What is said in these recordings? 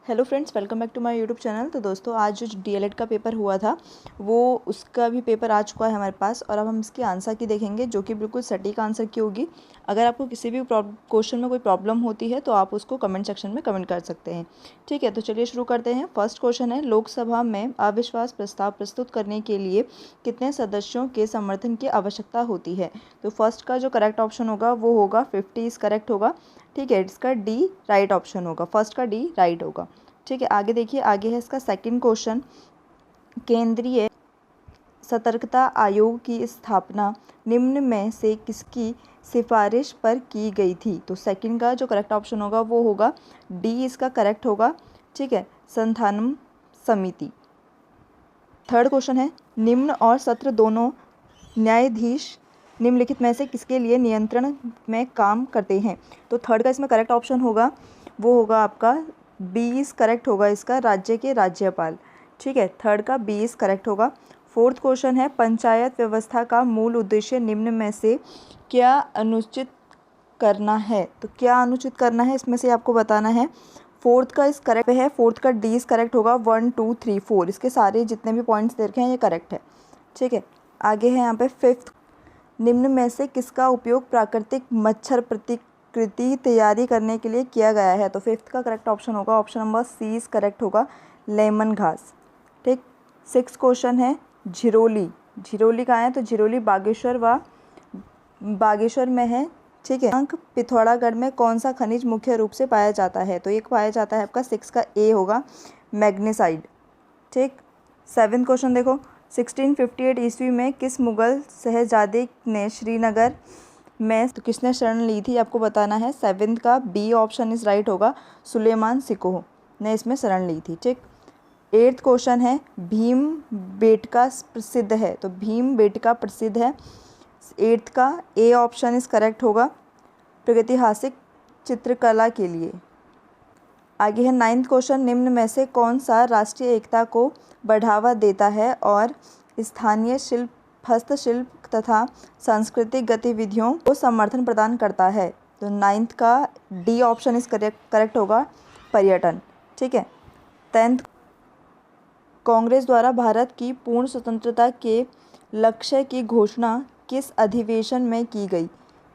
Hello friends, welcome back to my YouTube channel. तो दोस्तों, आज जो डीएलएड का पेपर हुआ था वो उसका भी पेपर आ चुका है हमारे पास और अब हम इसकी आंसर की देखेंगे जो कि बिल्कुल सटीक आंसर की होगी। अगर आपको किसी भी क्वेश्चन में कोई प्रॉब्लम होती है तो आप उसको कमेंट सेक्शन में कमेंट कर सकते हैं। ठीक है, तो चलिए शुरू करते हैं। फर्स्ट क्वेश्चन है, लोकसभा में अविश्वास प्रस्ताव प्रस्तुत करने के लिए कितने सदस्यों के समर्थन की आवश्यकता होती है। तो फर्स्ट का जो करेक्ट ऑप्शन होगा वो होगा 50 इस करेक्ट होगा। ठीक है, इसका डी राइट ऑप्शन होगा, फर्स्ट का डी राइट होगा। ठीक है, आगे देखिए, आगे है इसका सेकंड क्वेश्चन, केंद्रीय सतर्कता आयोग की स्थापना निम्न में से किसकी सिफारिश पर की गई थी। तो सेकंड का जो करेक्ट ऑप्शन होगा वो होगा डी, इसका करेक्ट होगा। ठीक है, संथानम समिति। थर्ड क्वेश्चन है, निम्न और सत्र दोनों न्यायाधीश निम्नलिखित में से किसके लिए नियंत्रण में काम करते हैं। तो थर्ड का इसमें करेक्ट ऑप्शन होगा वो होगा आपका 20 करेक्ट होगा इसका, राज्य के राज्यपाल। ठीक है, थर्ड का 20 करेक्ट होगा। फोर्थ क्वेश्चन है, पंचायत व्यवस्था का मूल उद्देश्य निम्न में से क्या अनुचित करना है। तो क्या अनुचित करना है इसमें से आपको बताना है। फोर्थ का इस करेक्ट है, फोर्थ का डी इस करेक्ट होगा। 1 2 3 4 इसके सारे जितने भी पॉइंट्स दे रखे हैं ये करेक्ट है। ठीक है, आगे है यहाँ पे फिफ्थ, निम्न में से किसका उपयोग प्राकृतिक मच्छर प्रतिकृति तैयारी करने के लिए किया गया है। तो फिफ्थ का करेक्ट ऑप्शन होगा ऑप्शन नंबर सी इस करेक्ट होगा, लेमन घास। ठीक, सिक्स क्वेश्चन है, झिरोली। झिरोली कहाँ है। तो झिरोली बागेश्वर में है। ठीक है, अंक पिथौरागढ़ में कौन सा खनिज मुख्य रूप से पाया जाता है। तो एक पाया जाता है आपका सिक्स का ए होगा, मैग्नीसाइड। ठीक, सेवेंथ क्वेश्चन देखो, 1658 ईस्वी में किस मुगल शहजादे ने श्रीनगर में तो किसने शरण ली थी आपको बताना है। सेवेंथ का बी ऑप्शन इस राइट होगा, सुलेमान सिकोह ने इसमें शरण ली थी। ठीक, एट्थ क्वेश्चन है, भीम बेटका प्रसिद्ध है। तो भीम बेटका प्रसिद्ध है, एट्थ का ए ऑप्शन इस करेक्ट होगा, प्रागैतिहासिक चित्रकला के लिए। आगे है नाइन्थ क्वेश्चन, निम्न में से कौन सा राष्ट्रीय एकता को बढ़ावा देता है और स्थानीय शिल्प, हस्तशिल्प तथा सांस्कृतिक गतिविधियों को समर्थन प्रदान करता है। तो नाइन्थ का डी ऑप्शन इस करेक्ट होगा, पर्यटन। ठीक है, टेंथ, कांग्रेस द्वारा भारत की पूर्ण स्वतंत्रता के लक्ष्य की घोषणा किस अधिवेशन में की गई।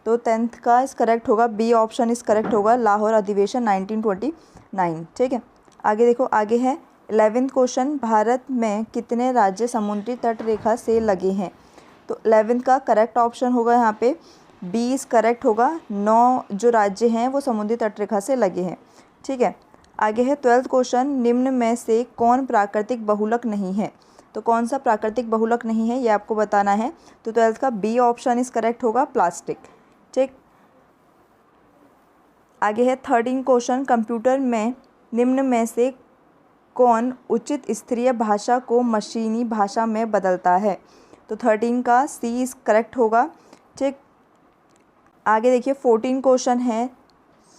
तो टेंथ का इस करेक्ट होगा, बी ऑप्शन इस करेक्ट होगा, लाहौर अधिवेशन 1929। ठीक है, आगे देखो, आगे है 11th क्वेश्चन, भारत में कितने राज्य समुद्री तट रेखा से लगे हैं। तो 11th का करेक्ट ऑप्शन होगा यहाँ पे बी इस करेक्ट होगा, 9 जो राज्य हैं वो समुद्री तट रेखा से लगे हैं। ठीक है, आगे है 12th क्वेश्चन, निम्न में से कौन प्राकृतिक बहुलक नहीं है। तो कौन सा प्राकृतिक बहुलक नहीं है ये आपको बताना है। तो 12th का बी ऑप्शन इस करेक्ट होगा, प्लास्टिक। ठीक, आगे है 13 क्वेश्चन, कंप्यूटर में निम्न में से कौन उचित स्तरीय भाषा को मशीनी भाषा में बदलता है। तो 13 का सी इस करेक्ट होगा। ठीक, आगे देखिए 14 क्वेश्चन है,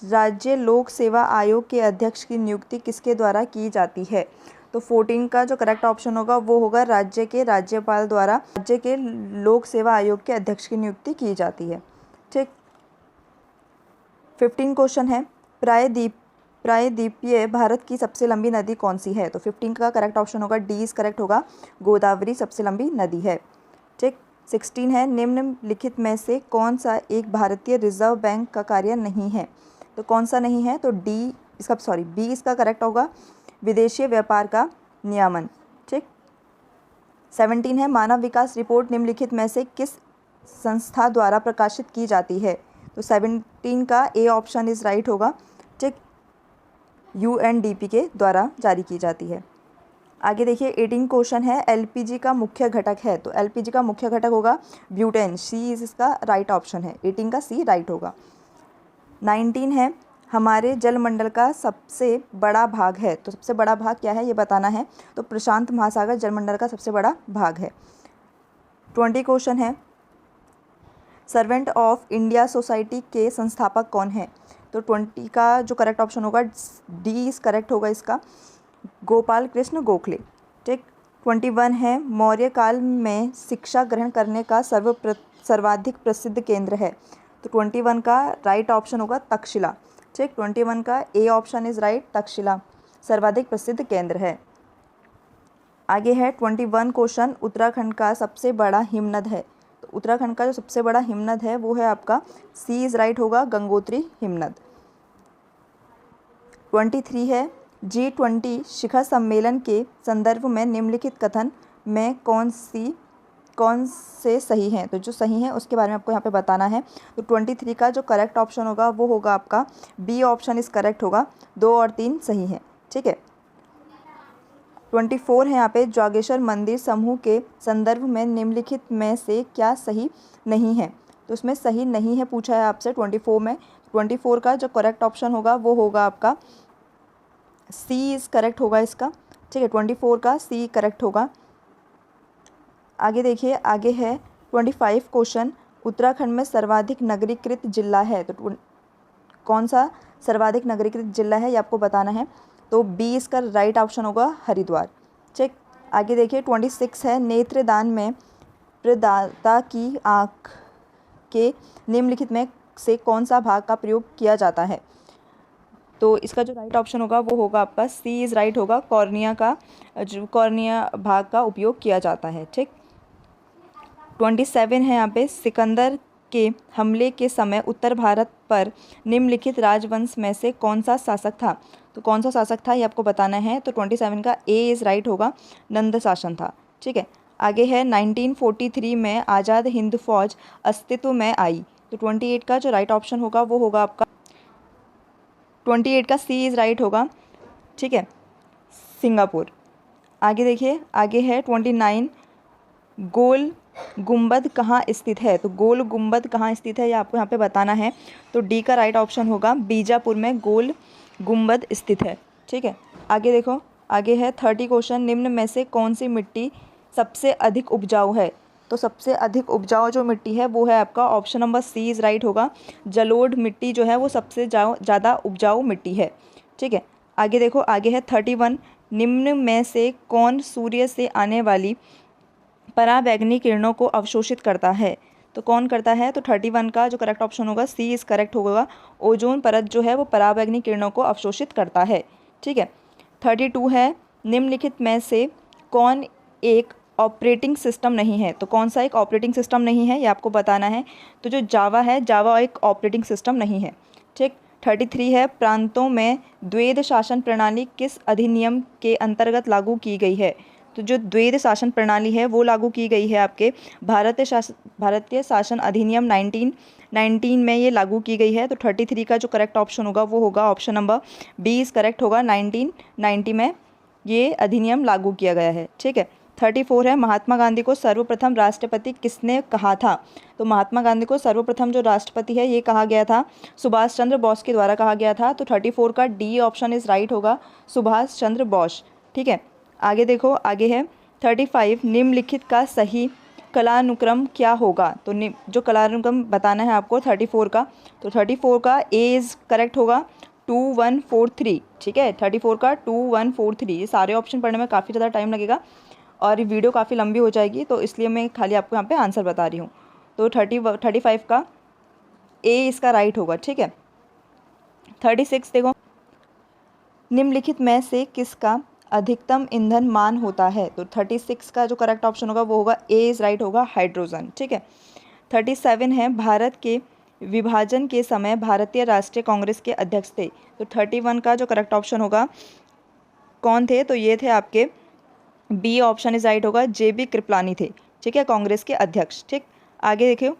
राज्य लोक सेवा आयोग के अध्यक्ष की नियुक्ति किसके द्वारा की जाती है। तो 14 का जो करेक्ट ऑप्शन होगा वो होगा, राज्य के राज्यपाल द्वारा राज्य के लोक सेवा आयोग के अध्यक्ष की नियुक्ति की जाती है। ठीक, 15 क्वेश्चन है, प्रायद्वीपीय भारत की सबसे लंबी नदी कौन सी है। तो 15 का करेक्ट ऑप्शन होगा, डी इस करेक्ट होगा, गोदावरी सबसे लंबी नदी है। ठीक, 16 है, निम्नलिखित में से कौन सा एक भारतीय रिजर्व बैंक का कार्य नहीं है। तो कौन सा नहीं है। तो डी इसका बी इसका करेक्ट होगा, विदेशी व्यापार का नियमन। ठीक, 17 है, मानव विकास रिपोर्ट निम्नलिखित में से किस संस्था द्वारा प्रकाशित की जाती है। तो 17 का ए ऑप्शन इस राइट होगा। ठीक, UNDP के द्वारा जारी की जाती है। आगे देखिए 18 क्वेश्चन है, LPG का मुख्य घटक है। तो LPG का मुख्य घटक होगा ब्यूटेन, सी इसका राइट ऑप्शन है, 18 का सी राइट होगा। 19 है, हमारे जलमंडल का सबसे बड़ा भाग है। तो सबसे बड़ा भाग क्या है ये बताना है। तो प्रशांत महासागर जलमंडल का सबसे बड़ा भाग है। 20 क्वेश्चन है, सर्वेंट ऑफ इंडिया सोसाइटी के संस्थापक कौन है। तो 20 का जो करेक्ट ऑप्शन होगा, डी इस करेक्ट होगा इसका, गोपाल कृष्ण गोखले। ठीक, 21 है, मौर्य काल में शिक्षा ग्रहण करने का सर्वाधिक प्रसिद्ध केंद्र है। तो 21 का राइट ऑप्शन होगा, तक्षशिला। ठीक, 21 का A option is right, Takshashila सर्वाधिक प्रसिद्ध केंद्र है। आगे है 21 क्वेश्चन, उत्तराखंड का सबसे बड़ा हिमनद है। तो उत्तराखंड का जो सबसे बड़ा हिमनद है वो है आपका सी इज़ राइट होगा, गंगोत्री हिमनद। 23 है G20 शिखर सम्मेलन के संदर्भ में निम्नलिखित कथन में कौन से सही हैं। तो जो सही है उसके बारे में आपको यहाँ पे बताना है। तो 23 का जो करेक्ट ऑप्शन होगा वो होगा आपका बी ऑप्शन इस करेक्ट होगा, 2 और 3 सही हैं। ठीक है। 24 है यहाँ पे जागेश्वर मंदिर समूह के संदर्भ में निम्नलिखित में से क्या सही नहीं है। तो उसमें सही नहीं है पूछा है आपसे 24 में। 24 का जो करेक्ट ऑप्शन होगा वो होगा आपका सी इज़ करेक्ट होगा इसका। ठीक है, 24 का सी करेक्ट होगा। आगे देखिए, आगे है 25 क्वेश्चन, उत्तराखंड में सर्वाधिक नगरीकृत जिला है। तो कौन सा सर्वाधिक नगरीकृत जिला है ये आपको बताना है। तो बी इसका राइट ऑप्शन होगा, हरिद्वार। ठीक। आगे देखिए 26 है नेत्रदान में प्रदाता की आँख के निम्नलिखित में से कौन सा भाग का प्रयोग किया जाता है। तो इसका जो राइट ऑप्शन होगा वो होगा आपका सी इज़ राइट होगा, कॉर्निया का जो कॉर्निया भाग का उपयोग किया जाता है। ठीक। 27 है यहाँ पे सिकंदर के हमले के समय उत्तर भारत पर निम्नलिखित राजवंश में से कौन सा शासक था। तो कौन सा शासक था ये आपको बताना है। तो 27 का ए इज़ राइट होगा, नंद शासन था। ठीक है। आगे है 1943 में आज़ाद हिंद फौज अस्तित्व में आई। तो 28 का जो राइट ऑप्शन होगा वो होगा आपका 28 का सी इज़ राइट होगा। ठीक है, सिंगापुर। आगे देखिए, आगे है 29 गोल गुंबद कहाँ स्थित है। तो गोल गुंबद कहाँ स्थित है ये आपको यहाँ पे बताना है। तो डी का राइट ऑप्शन होगा, बीजापुर में गोल गुंबद स्थित है। ठीक है। आगे देखो, आगे है 30 क्वेश्चन, निम्न में से कौन सी मिट्टी सबसे अधिक उपजाऊ है। तो सबसे अधिक उपजाऊ जो मिट्टी है वो है आपका option number C is right होगा, जलोढ़ मिट्टी जो है वो सबसे ज़्यादा उपजाऊ मिट्टी है। ठीक है। आगे देखो, आगे है 31, निम्न में से कौन सूर्य से आने वाली पराबैंगनी किरणों को अवशोषित करता है। तो कौन करता है। तो 31 का जो करेक्ट ऑप्शन होगा सी इज़ करेक्ट होगा, ओजोन परत जो है वो पराबैंगनी किरणों को अवशोषित करता है। ठीक है। 32 है निम्नलिखित में से कौन एक ऑपरेटिंग सिस्टम नहीं है। तो कौन सा एक ऑपरेटिंग सिस्टम नहीं है ये आपको बताना है। तो जो जावा है, जावा एक ऑपरेटिंग सिस्टम नहीं है। ठीक। 33 है प्रांतों में द्वैध शासन प्रणाली किस अधिनियम के अंतर्गत लागू की गई है। तो जो द्वैध शासन प्रणाली है वो लागू की गई है आपके भारतीय शासन अधिनियम 1919 में ये लागू की गई है। तो 33 का जो करेक्ट ऑप्शन होगा वो होगा option number B is correct होगा, 1990 में ये अधिनियम लागू किया गया है। ठीक है। 34 है महात्मा गांधी को सर्वप्रथम राष्ट्रपति किसने कहा था। तो महात्मा गांधी को सर्वप्रथम जो राष्ट्रपति है ये कहा गया था, सुभाष चंद्र बोस के द्वारा कहा गया था। तो 34 का डी ऑप्शन इज़ राइट होगा, सुभाष चंद्र बोस। ठीक है। आगे देखो, आगे है 35, निम्नलिखित का सही कलानुक्रम क्या होगा। तो जो कलानुक्रम बताना है आपको 34 का। तो 34 का ए इज़ करेक्ट होगा, 2143। ठीक है, 34 का 2143। ये सारे ऑप्शन पढ़ने में काफ़ी ज़्यादा टाइम लगेगा और ये वीडियो काफ़ी लंबी हो जाएगी, तो इसलिए मैं खाली आपको यहाँ पे आंसर बता रही हूँ। तो 35 का ए इसका राइट होगा। ठीक है। 36 देखो, निम्नलिखित में से किसका अधिकतम ईंधन मान होता है। तो 36 का जो करेक्ट ऑप्शन होगा वो होगा ए इज़ राइट होगा, हाइड्रोजन। ठीक है। 37 है भारत के विभाजन के समय भारतीय राष्ट्रीय कांग्रेस के अध्यक्ष थे। तो 31 का जो करेक्ट ऑप्शन होगा कौन थे। तो ये थे आपके बी ऑप्शन इज़ राइट होगा, JB कृपलानी थे। ठीक है, कांग्रेस के अध्यक्ष। ठीक। आगे देखियो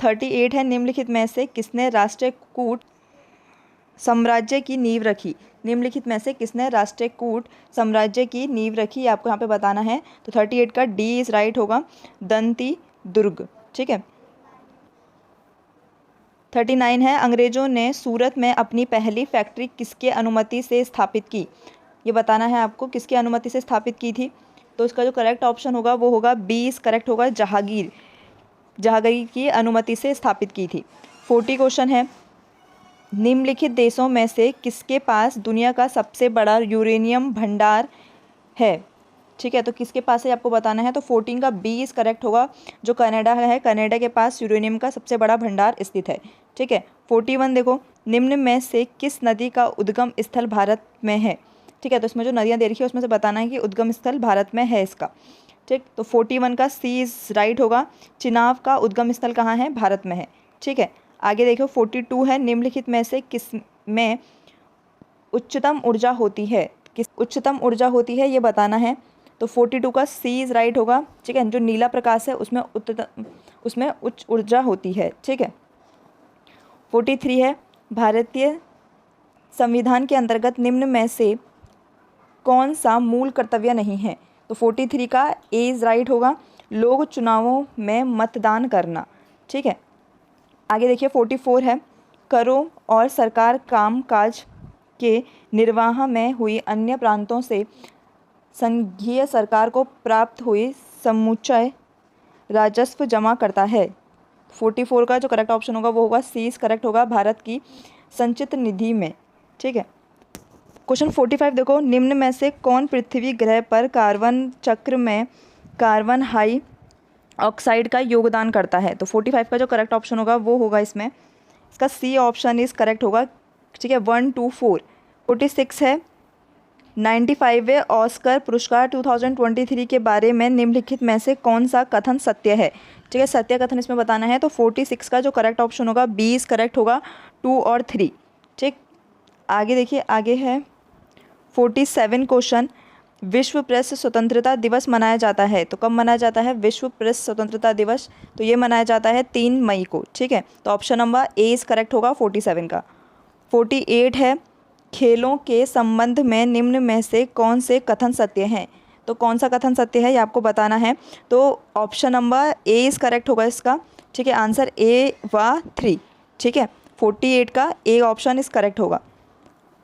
38 है निम्नलिखित में से किसने राष्ट्रकूट साम्राज्य की नींव रखी। निम्नलिखित में से किसने राष्ट्रकूट साम्राज्य की नींव रखी आपको यहाँ पे बताना है। तो 38 का डी इज़ राइट होगा, दंती दुर्ग। ठीक है। 39 है अंग्रेजों ने सूरत में अपनी पहली फैक्ट्री किसके अनुमति से स्थापित की। ये बताना है आपको किसकी अनुमति से स्थापित की थी। तो इसका जो करेक्ट ऑप्शन होगा वो होगा बी इज़ करेक्ट होगा, जहांगीर की अनुमति से स्थापित की थी। 40 क्वेश्चन है, निम्नलिखित देशों में से किसके पास दुनिया का सबसे बड़ा यूरेनियम भंडार है। ठीक है, तो किसके पास है आपको बताना है। तो 14 का बी इज़ करेक्ट होगा, जो कनाडा है, कनाडा के पास यूरेनियम का सबसे बड़ा भंडार स्थित है। ठीक है। 41 देखो, निम्न में से किस नदी का उद्गम स्थल भारत में है। ठीक है। तो इसमें जो नदियाँ दे रखी है उसमें से बताना है कि उद्गम स्थल भारत में है इसका, ठीक। तो 41 का सी इज़ राइट होगा। चिनाब का उद्गम स्थल कहाँ है? भारत में है, ठीक है। आगे देखो 42 है, निम्नलिखित में से किस में उच्चतम ऊर्जा होती है? किस उच्चतम ऊर्जा होती है ये बताना है। तो 42 का सी इज़ राइट होगा, ठीक है। जो नीला प्रकाश है उसमें उच्च ऊर्जा होती है, ठीक है। 43 है, भारतीय संविधान के अंतर्गत निम्न में से कौन सा मूल कर्तव्य नहीं है? तो 43 का ए इज़ राइट होगा, लोग चुनावों में मतदान करना, ठीक है। आगे देखिए 44 है, करों और सरकार काम काज के निर्वाह में हुई अन्य प्रांतों से संघीय सरकार को प्राप्त हुई समुच्चय राजस्व जमा करता है। 44 का जो करेक्ट ऑप्शन होगा वो होगा सी इज़ करेक्ट होगा, भारत की संचित निधि में, ठीक है। क्वेश्चन 45 देखो, निम्न में से कौन पृथ्वी ग्रह पर कार्बन चक्र में कार्बन हाई ऑक्साइड का योगदान करता है? तो 45 का जो करेक्ट ऑप्शन होगा वो होगा इसमें, इसका सी ऑप्शन इज़ करेक्ट होगा, ठीक है। 1 2 4। 46 है, 95वें ऑस्कर पुरस्कार 2023 के बारे में निम्नलिखित में से कौन सा कथन सत्य है? ठीक है, सत्य कथन इसमें बताना है। तो 46 का जो करेक्ट ऑप्शन होगा बी इज़ करेक्ट होगा, 2 और 3, ठीक। आगे देखिए, आगे है 47 क्वेश्चन, विश्व प्रेस स्वतंत्रता दिवस मनाया जाता है। तो कब मनाया जाता है विश्व प्रेस स्वतंत्रता दिवस? तो ये मनाया जाता है 3 मई को, ठीक है। तो option number A is correct होगा 47 का। 48 है, खेलों के संबंध में निम्न में से कौन से कथन सत्य हैं? तो कौन सा कथन सत्य है ये आपको बताना है। तो option number A is correct होगा इसका, ठीक है। आंसर ए व 3, ठीक है। 48 का ए ऑप्शन इज़ करेक्ट होगा।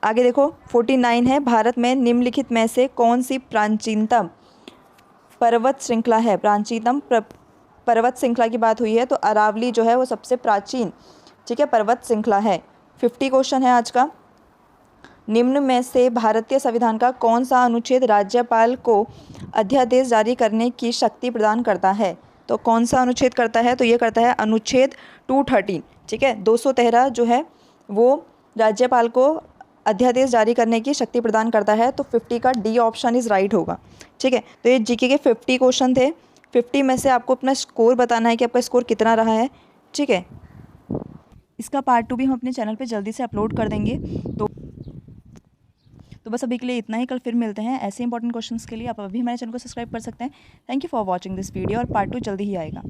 आगे देखो 49 है, भारत में निम्नलिखित में से कौन सी प्राचीनतम पर्वत श्रृंखला है? प्राचीनतम पर्वत श्रृंखला की बात हुई है तो अरावली जो है वो सबसे प्राचीन, ठीक है, पर्वत श्रृंखला है। 50 क्वेश्चन है आज का, निम्न में से भारतीय संविधान का कौन सा अनुच्छेद राज्यपाल को अध्यादेश जारी करने की शक्ति प्रदान करता है? तो कौन सा अनुच्छेद करता है? तो ये करता है अनुच्छेद 213, ठीक है। 213 जो है वो राज्यपाल को अध्यादेश जारी करने की शक्ति प्रदान करता है। तो 50 का डी ऑप्शन इज़ राइट होगा, ठीक है। तो ये जीके के 50 क्वेश्चन थे। 50 में से आपको अपना स्कोर बताना है कि आपका स्कोर कितना रहा है, ठीक है। इसका पार्ट 2 भी हम अपने चैनल पे जल्दी से अपलोड कर देंगे। तो बस अभी के लिए इतना ही, कल फिर मिलते हैं ऐसे इंपॉर्टेंट क्वेश्चंस के लिए। आप अभी हमारे चैनल को सब्सक्राइब कर सकते हैं। Thank you for watching this video, और पार्ट 2 जल्दी ही आएगा।